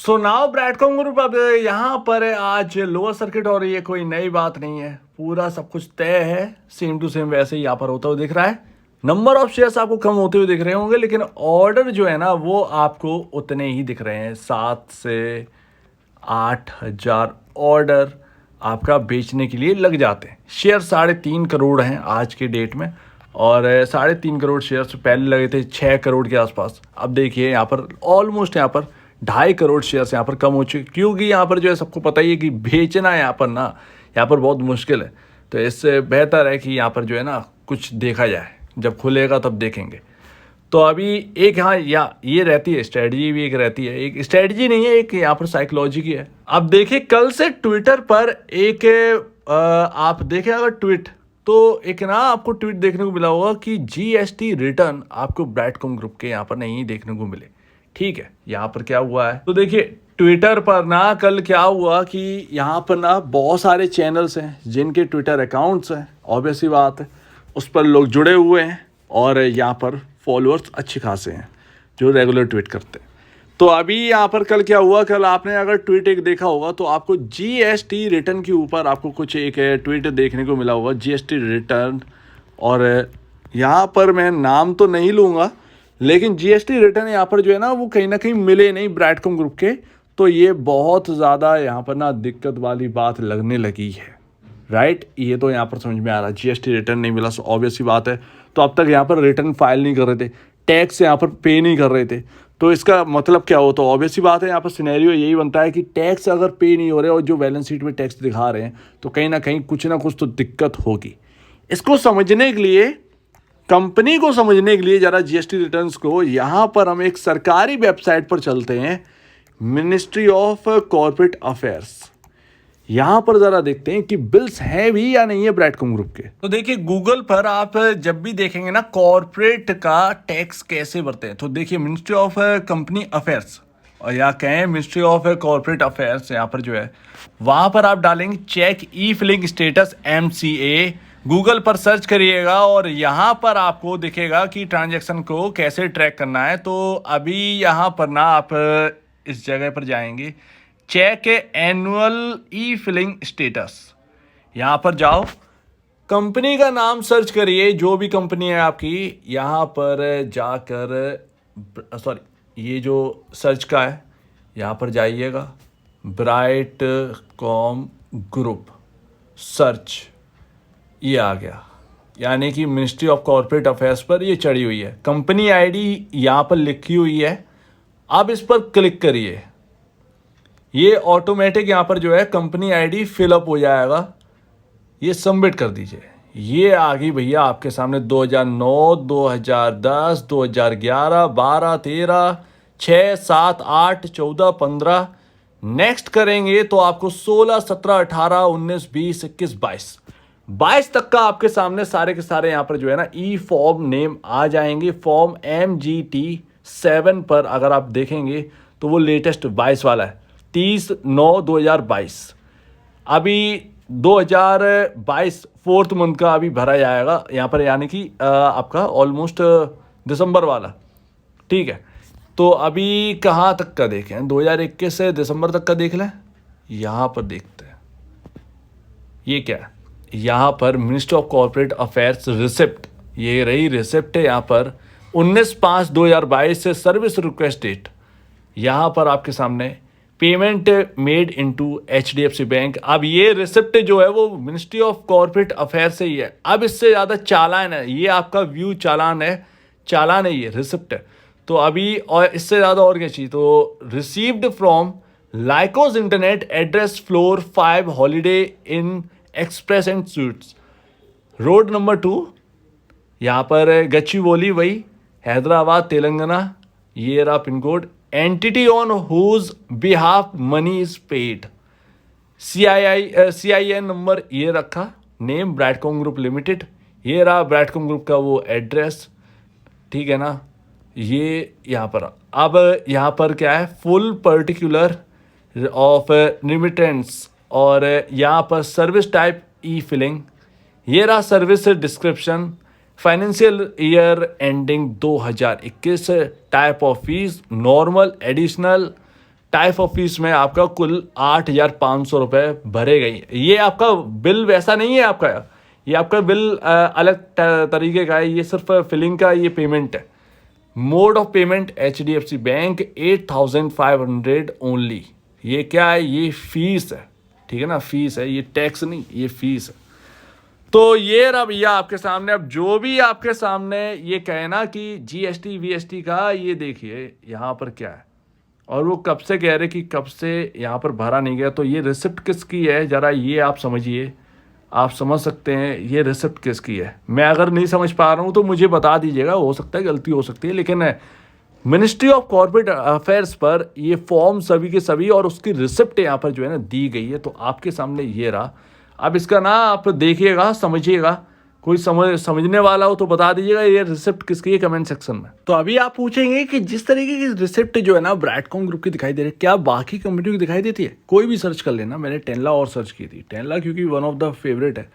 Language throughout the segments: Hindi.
सो नाउ ब्रैडकॉम ग्रुप अब यहाँ पर आज लोअर सर्किट हो रही है, कोई नई बात नहीं है, पूरा सब कुछ तय है, सेम टू सेम वैसे ही यहाँ पर होता हुआ दिख रहा है। नंबर ऑफ शेयर्स आपको कम होते हुए दिख रहे होंगे, लेकिन ऑर्डर जो है ना वो आपको उतने ही दिख रहे हैं। 7 से 8 हज़ार ऑर्डर आपका बेचने के लिए लग जाते हैं। शेयर 3.5 करोड़ हैं आज के डेट में, और 3.5 करोड़ शेयर्स पहले लगे थे 6 करोड़ के आसपास। अब देखिए यहाँ पर ऑलमोस्ट यहाँ पर 2.5 करोड़ शेयर्स यहाँ पर कम हो चुके, क्योंकि यहाँ पर जो है सबको पता ही है कि बेचना यहाँ पर ना यहाँ पर बहुत मुश्किल है। तो इससे बेहतर है कि यहाँ पर जो है ना कुछ देखा जाए, जब खुलेगा तब देखेंगे। तो अभी एक हाँ या ये रहती है स्ट्रेटजी, भी एक रहती है, एक स्ट्रेटजी नहीं है, एक यहाँ पर साइकोलॉजी की है। अब देखिए कल से ट्विटर पर एक आप देखें अगर ट्वीट, तो एक ना आपको ट्वीट देखने को मिला होगा कि जीएसटी रिटर्न आपको ब्रैडकॉम ग्रुप के यहाँ पर नहीं देखने को मिले। ठीक है, यहाँ पर क्या हुआ है तो देखिए ट्विटर पर ना कल क्या हुआ कि यहाँ पर ना बहुत सारे चैनल्स हैं जिनके ट्विटर अकाउंट्स हैं, ऑब्वियस सी बात है, उस पर लोग जुड़े हुए हैं और यहाँ पर फॉलोअर्स अच्छे खासे हैं जो रेगुलर ट्वीट करते हैं। तो अभी यहाँ पर कल क्या हुआ, कल आपने अगर ट्वीट एक देखा होगा तो आपको जीएसटी रिटर्न के ऊपर आपको कुछ एक ट्वीट देखने को मिला होगा, जीएसटी रिटर्न। और यहाँ पर मैं नाम तो नहीं लूँगा, लेकिन जीएसटी रिटर्न यहाँ पर जो है ना वो कहीं ना कहीं मिले नहीं ब्रैडकॉम ग्रुप के। तो ये बहुत ज़्यादा यहाँ पर ना दिक्कत वाली बात लगने लगी है, राइट। ये तो यहाँ पर समझ में आ रहा है, जीएसटी रिटर्न नहीं मिला, सो ऑब्वियस सी बात है। तो अब तक यहाँ पर रिटर्न फाइल नहीं कर रहे थे, टैक्स यहाँ पर पे नहीं कर रहे थे, तो इसका मतलब क्या हो, तो ऑब्वियस सी बात है यहाँ पर सिनेरियो यही बनता है कि टैक्स अगर पे नहीं हो रहे और जो बैलेंस शीट में टैक्स दिखा रहे हैं तो कहीं ना कुछ तो दिक्कत होगी। इसको समझने के लिए, कंपनी को समझने के लिए ज़रा जीएसटी रिटर्न्स को, यहाँ पर हम एक सरकारी वेबसाइट पर चलते हैं, मिनिस्ट्री ऑफ कॉर्पोरेट अफेयर्स। यहाँ पर ज़रा देखते हैं कि बिल्स हैं भी या नहीं है ब्रैडकॉम ग्रुप के। तो देखिए गूगल पर आप जब भी देखेंगे ना कॉर्पोरेट का टैक्स कैसे भरते हैं, तो देखिए मिनिस्ट्री ऑफ कंपनी अफेयर्स, और या कहें मिनिस्ट्री ऑफ कॉर्पोरेट अफेयर्स, यहाँ पर जो है वहाँ पर आप डालेंगे check e filing status MCA, Google पर सर्च करिएगा और यहाँ पर आपको दिखेगा कि ट्रांजैक्शन को कैसे ट्रैक करना है। तो अभी यहाँ पर ना आप इस जगह पर जाएंगे, check annual e filing status, यहाँ पर जाओ, कंपनी का नाम सर्च करिए, जो भी कंपनी है आपकी, यहाँ पर जाकर सॉरी ये जो सर्च का है यहाँ पर जाइएगा, ब्राइटकॉम ग्रुप सर्च, ये आ गया, यानी कि मिनिस्ट्री ऑफ कॉर्पोरेट अफेयर्स पर ये चढ़ी हुई है, कंपनी आईडी यहाँ पर लिखी हुई है। अब इस पर क्लिक करिए, ये ऑटोमेटिक यहाँ पर जो है कंपनी आईडी फिलअप हो जाएगा, ये सबमिट कर दीजिए। ये आ गई भैया आपके सामने 2009, 2010, 2011, 12, 13, 6, 7, 8, 14, 15, नेक्स्ट करेंगे तो आपको 16, 17, 18, 19, 20, 21, 22 तक का आपके सामने सारे के सारे यहाँ पर जो है ना ई फॉर्म नेम आ जाएंगे। फॉर्म MGT 7 पर अगर आप देखेंगे तो वो लेटेस्ट 22 वाला है, 30/9/2022। अभी 2022 4th मंथ का अभी भरा जाएगा यहाँ पर, यानी कि आपका ऑलमोस्ट दिसंबर वाला। ठीक है, तो अभी कहाँ तक का देखें, 2021 से दिसंबर तक का देख लें। यहाँ पर देखते हैं ये क्या है, यहाँ पर ministry of corporate affairs receipt, ये रही रिसिप्ट है यहाँ पर 19/5/2022 से सर्विस रिक्वेस्ट डेट, यहाँ पर आपके सामने payment made into HDFC bank. अब ये रिसिप्ट जो है वो मिनिस्ट्री ऑफ कॉर्पोरेट अफेयर्स से ही है। अब इससे ज़्यादा चालान है, ये आपका व्यू चालान है, ये रिसिप्ट है। तो अभी और इससे ज़्यादा और क्या चाहिए, तो received from Lycos internet address floor 5 Holiday Inn Express and suites, road number 2, यहाँ पर गच्चीबोली, वही हैदराबाद तेलंगाना, ये रहा pin code, entity on whose behalf money is paid, CIN number ये रखा, नेम ब्रैडकॉम ग्रुप लिमिटेड, ये रहा ब्रैडकॉम ग्रुप का वो एड्रेस, ठीक है ना। ये यहाँ पर अब यहाँ पर क्या है, फुल पर्टिकुलर ऑफ रिमिटेंस, और यहाँ पर सर्विस टाइप ई फिलिंग, ये रहा service description, financial year ending 2021, type of fees normal, additional, type of fees में आपका कुल 8,500 रुपये भरे गई। ये आपका बिल वैसा नहीं है आपका, ये आपका बिल अलग तरीके का है, ये सिर्फ फिलिंग का ये पेमेंट है। Mode of payment HDFC bank 8,500 only. ये क्या है, ये फीस है, ठीक है ना, फीस है, ये टैक्स नहीं, ये फीस है। तो ये रहा भैया आपके सामने। अब जो भी आपके सामने ये कहे ना कि GST VST का, ये देखिए यहाँ पर क्या है, और वो कब से कह रहे कि कब से यहाँ पर भरा नहीं गया। तो ये रिसिप्ट किसकी है, ज़रा ये आप समझिए, आप समझ सकते हैं ये रिसिप्ट किसकी है। मैं अगर नहीं समझ पा रहा हूँ तो मुझे बता दीजिएगा, हो सकता है गलती हो सकती है, लेकिन मिनिस्ट्री ऑफ कॉर्पोरेट अफेयर्स पर ये फॉर्म सभी के सभी और उसकी रिसिप्ट यहाँ पर जो है ना दी गई है। तो आपके सामने ये रहा। अब इसका ना आप देखिएगा, समझिएगा, कोई समझने वाला हो तो बता दीजिएगा ये रिसिप्ट किसकी है कमेंट सेक्शन में। तो अभी आप पूछेंगे कि जिस तरीके की रिसिप्ट जो है ना ब्रैडकॉम ग्रुप की दिखाई दे रही है, क्या बाकी कंपनियों की दिखाई देती है? कोई भी सर्च कर लेना। मैंने टेनला और सर्च की थी, टेनला क्योंकि वन ऑफ द फेवरेट है,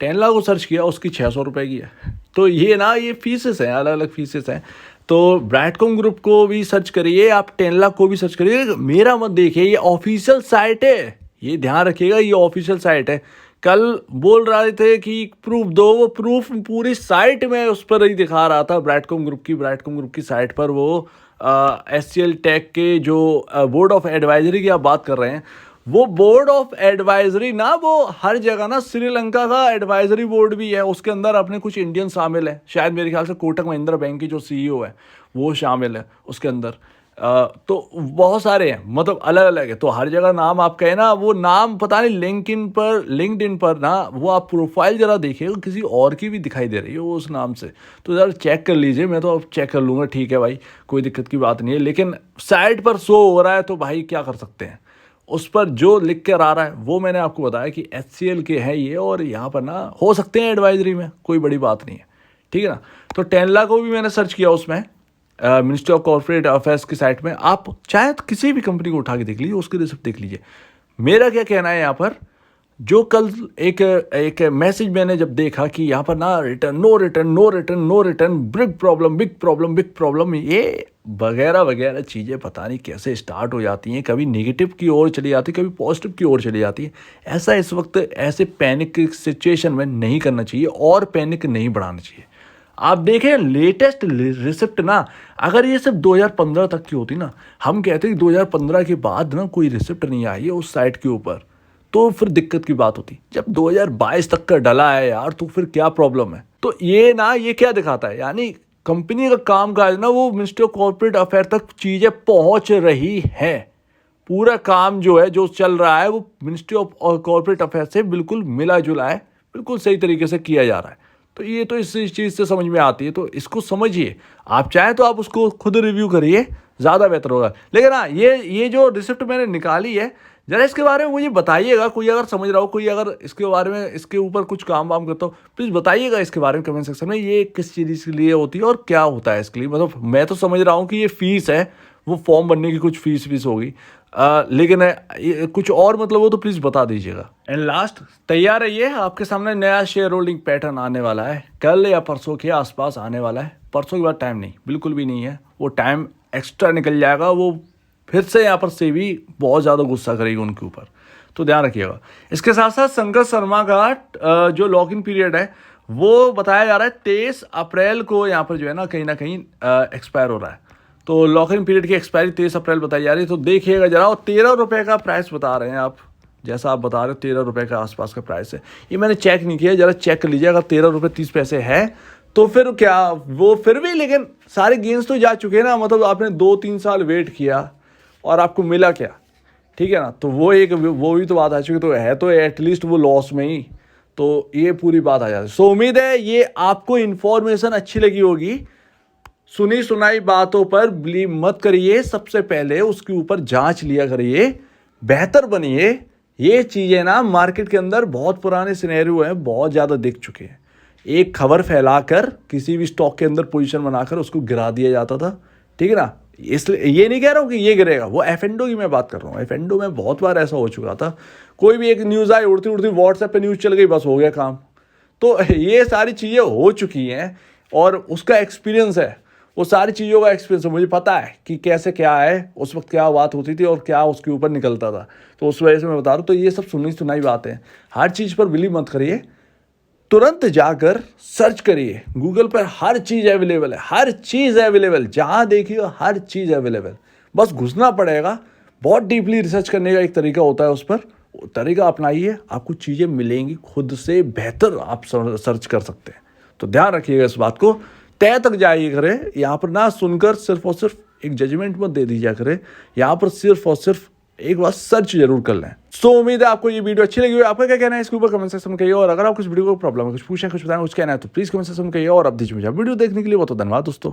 टेनला को सर्च किया, उसकी 600 रुपये की है। तो ये ना ये फीसेस हैं, अलग अलग फीसेस हैं। तो ब्रैडकॉम ग्रुप को भी सर्च करिए, आप टेनला को भी सर्च करिए, मेरा मत देखिए, ये ऑफिशियल साइट है, ये ध्यान रखिएगा, ये ऑफिशियल साइट है। कल बोल रहे थे कि प्रूफ दो, वो प्रूफ पूरी साइट में उस पर ही दिखा रहा था, ब्रैडकॉम ग्रुप की साइट पर वो SCL टेक के जो बोर्ड ऑफ एडवाइजरी की आप बात कर रहे हैं, वो बोर्ड ऑफ एडवाइजरी ना, वो हर जगह ना, श्रीलंका का एडवाइजरी बोर्ड भी है, उसके अंदर अपने कुछ इंडियन शामिल है, शायद मेरे ख्याल से कोटक महिंद्रा बैंक की जो CEO है वो शामिल है उसके अंदर। तो बहुत सारे हैं, मतलब अलग अलग है। तो हर जगह नाम आप कहे ना, वो नाम पता नहीं लिंक्डइन पर ना, वो आप प्रोफाइल जरा देखिए, किसी और की भी दिखाई दे रही है वो उस नाम से, तो ज़रा चेक कर लीजिए। मैं तो अब चेक कर लूँगा, ठीक है भाई, कोई दिक्कत की बात नहीं है, लेकिन साइट पर शो हो रहा है तो भाई क्या कर सकते हैं। उस पर जो लिख कर आ रहा है वो मैंने आपको बताया कि HCL के हैं ये, और यहाँ पर ना हो सकते हैं एडवाइजरी में, कोई बड़ी बात नहीं है, ठीक है ना। तो टेनला को भी मैंने सर्च किया उसमें, मिनिस्ट्री ऑफ कॉर्पोरेट अफेयर्स की साइट में। आप चाहे तो किसी भी कंपनी को उठा के देख लीजिए, उसकी रिसिप्ट देख लीजिए। मेरा क्या कहना है यहाँ पर, जो कल एक मैसेज मैंने जब देखा कि यहाँ पर ना नो रिटर्न, बिग प्रॉब्लम, ये वगैरह वगैरह चीज़ें पता नहीं कैसे स्टार्ट हो जाती हैं, कभी नेगेटिव की ओर चली जाती है, कभी पॉजिटिव की ओर चली जाती है। ऐसा इस वक्त ऐसे पैनिक की सिचुएशन में नहीं करना चाहिए और पैनिक नहीं बढ़ाना चाहिए। आप देखें लेटेस्ट रिसिप्ट ना, अगर ये सिर्फ 2015 तक की होती ना, हम कहते हैं कि 2015 के बाद ना कोई रिसिप्ट नहीं आई है उस साइट के ऊपर, तो फिर दिक्कत की बात होती। जब 2022 तक का डला है यार, तो फिर क्या प्रॉब्लम है। तो ये ना, ये क्या दिखाता है, यानी कंपनी का काम काज ना, वो मिनिस्ट्री ऑफ कॉर्पोरेट अफेयर तक चीज़ें पहुंच रही हैं। पूरा काम जो है, जो चल रहा है, वो मिनिस्ट्री ऑफ कॉर्पोरेट अफेयर से बिल्कुल मिला जुला है, बिल्कुल सही तरीके से किया जा रहा है। तो ये तो इस चीज़ से समझ में आती है, तो इसको समझिए। आप चाहें तो आप उसको खुद रिव्यू करिए, ज़्यादा बेहतर होगा। लेकिन हाँ, ये जो रिसिप्ट मैंने निकाली है, ज़रा इसके बारे में मुझे बताइएगा। कोई अगर समझ रहा हो, कोई अगर इसके बारे में, इसके ऊपर कुछ काम वाम करता हो, प्लीज़ बताइएगा इसके बारे में कमेंट सेक्शन में। ये किस चीज़ के लिए होती है और क्या होता है इसके लिए। मतलब मैं तो समझ रहा हूँ कि ये फ़ीस है, वो फॉर्म बनने की कुछ फीस होगी, लेकिन कुछ और मतलब हो तो प्लीज़ बता दीजिएगा। एंड लास्ट, तैयार रहिए, आपके सामने नया शेयर होल्डिंग पैटर्न आने वाला है, कल या परसों के आसपास आने वाला है। परसों के बाद टाइम नहीं, बिल्कुल भी नहीं है, वो टाइम एक्स्ट्रा निकल जाएगा। वो फिर से यहाँ पर सेबी बहुत ज़्यादा गुस्सा करेगी उनके ऊपर, तो ध्यान रखिएगा। इसके साथ साथ संकट शर्मा का जो लॉक इन पीरियड है, वो बताया जा रहा है 23 अप्रैल को यहाँ पर जो है ना कहीं एक्सपायर हो रहा है। तो लॉक इन पीरियड की एक्सपायरी 23 अप्रैल बताई जा रही है। तो देखिएगा जरा, और 13 रुपये का प्राइस बता रहे हैं आप, जैसा आप बता रहे हो 13 रुपये का आसपास का प्राइस है। ये मैंने चेक नहीं किया, जरा चेक कर लीजिए। अगर 13 रुपये 30 पैसे है तो फिर क्या, वो फिर भी, लेकिन सारे गेंस तो जा चुके हैं ना। मतलब आपने 2-3 साल वेट किया और आपको मिला क्या, ठीक है ना। तो वो भी तो बात आ चुकी, तो एटलीस्ट वो लॉस में ही, तो ये पूरी बात आ जाती है। सो उम्मीद है ये आपको इन्फॉर्मेशन अच्छी लगी होगी। सुनी सुनाई बातों पर बिलीव मत करिए, सबसे पहले उसके ऊपर जांच लिया करिए, बेहतर बनिए। ये चीज़ें ना मार्केट के अंदर बहुत पुराने सिनेरियो हैं, बहुत ज़्यादा दिख चुके हैं। एक खबर फैलाकर किसी भी स्टॉक के अंदर पोजीशन बनाकर उसको गिरा दिया जाता था, ठीक है ना। इसलिए ये नहीं कह रहा हूँ कि ये गिरेगा, वो F&O की मैं बात कर रहा हूँ। F&O में बहुत बार ऐसा हो चुका था, कोई भी एक न्यूज़ आई, उड़ती उड़ती व्हाट्सएप पे न्यूज़ चल गई, बस हो गया काम। तो ये सारी चीज़ें हो चुकी हैं और उसका एक्सपीरियंस है, वो सारी चीज़ों का एक्सपीरियंस है, मुझे पता है कि कैसे क्या है, उस वक्त क्या बात होती थी और क्या उसके ऊपर निकलता था। तो उस वजह से मैं बता रहा हूँ। तो ये सब सुनी सुनाई बातें हैं, हर चीज़ पर बिलीव मत करिए, तुरंत जाकर सर्च करिए। गूगल पर हर चीज़ अवेलेबल है, हर चीज़ अवेलेबल, जहाँ देखिए हर चीज़ अवेलेबल। बस घुसना पड़ेगा, बहुत डीपली रिसर्च करने का एक तरीका होता है, उस पर तरीका अपनाइए, आपको चीज़ें मिलेंगी, खुद से बेहतर आप सर्च कर सकते हैं। तो ध्यान रखिएगा इस बात को, तय तक जाइए करें, यहाँ पर ना सुनकर सिर्फ और सिर्फ एक जजमेंट मत दे दीजिए करें, यहाँ पर सिर्फ और सिर्फ एक बार सर्च जरूर कर लें। सो उम्मीद है आपको ये वीडियो अच्छी लगी होगी। आपका क्या कहना है इसके ऊपर कमेंट सेक्शन में कहिए, और अगर आप कुछ वीडियो को प्रॉब्लम है, कुछ पूछें, कुछ बताएं, कुछ कहना है तो प्लीज कमेंट सेक्शन में कहिए। और अब दीजिए मुझे वीडियो देखने के लिए बहुत धन्यवाद दोस्तों।